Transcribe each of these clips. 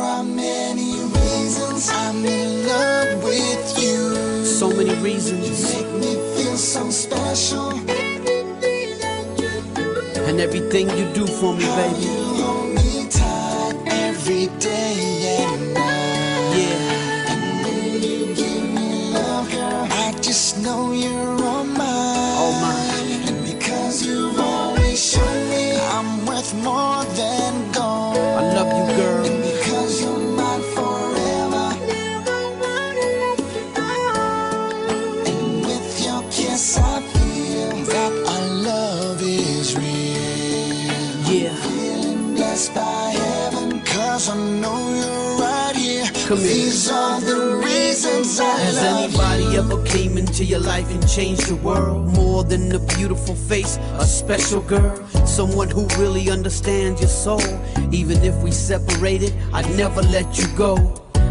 are many reasons I'm in love with you. So many reasons. You make me feel so special. And everything you do for me, baby. You hold me tight every day and night. Yeah. And when you give me love, girl, I just know you're all mine. All mine. And because you've always shown me I'm worth more than gold. I love you, girl. And because you're mine forever. And with your kiss I feel that our love is real. Yeah. Feeling blessed by heaven, 'cause I know you're right here. Come here. These are the reasons I Has love anybody you. ever came into your life and changed the world? More than a beautiful face, a special girl. Someone who really understands your soul. Even if we separated, I'd never let you go.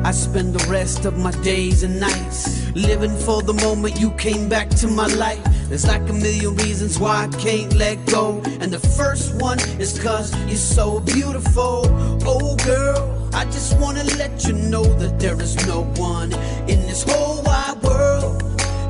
I spend the rest of my days and nights living for the moment you came back to my life. There's like a million reasons why I can't let go. And the first one is 'cause you're so beautiful. Oh girl, I just wanna let you know that there is no one in this whole wide world.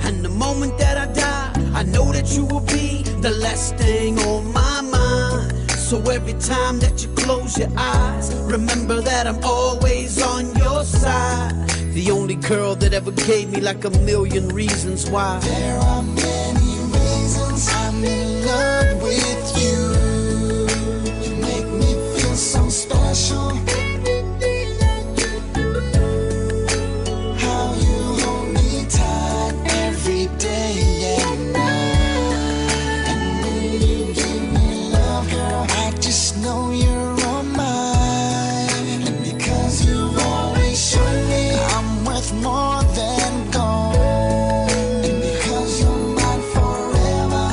And the moment that I die, I know that you will be the last thing on my mind. So every time that you close your eyes, remember that I'm always on your side. The only girl that ever gave me like a million reasons why. There are many reasons I'm in love with you. You make me feel so special. How you hold me tight every day and night. And when you give me love, girl, I just know you're all mine. And because you've always shown me I'm worth more than gold. And because you're mine forever.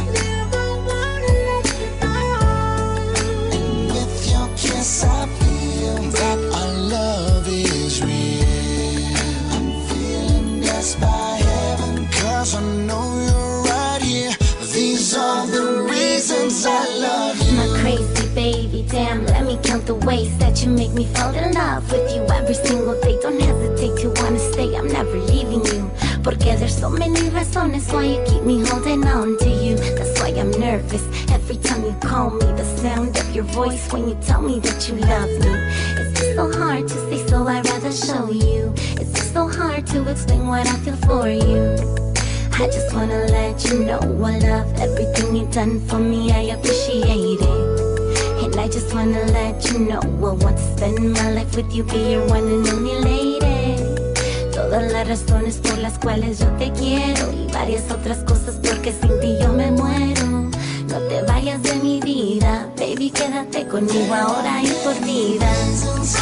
And with your kiss I feel that our love is real. I'm feeling blessed by heaven, 'cause I know you're right here. These are the reasons I love you. My crazy baby, damn, let me count the ways that you make me fall in love with you every single day. Don't hesitate to wanna stay, I'm never leaving you. Porque there's so many razones why you keep me holding on to you. That's why I'm nervous every time you call me. The sound of your voice when you tell me that you love me. It's just so hard to say, so I'd rather show you. It's just so hard to explain what I feel for you. I just wanna let you know I love everything you've done for me, I appreciate it. And I just wanna let you know I want to spend my life with you, be your one and only lady. Todas las razones por las cuales yo te quiero y varias otras cosas porque sin ti yo me muero. No te vayas de mi vida, baby, quédate conmigo ahora y por vida.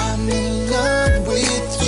I'm in love with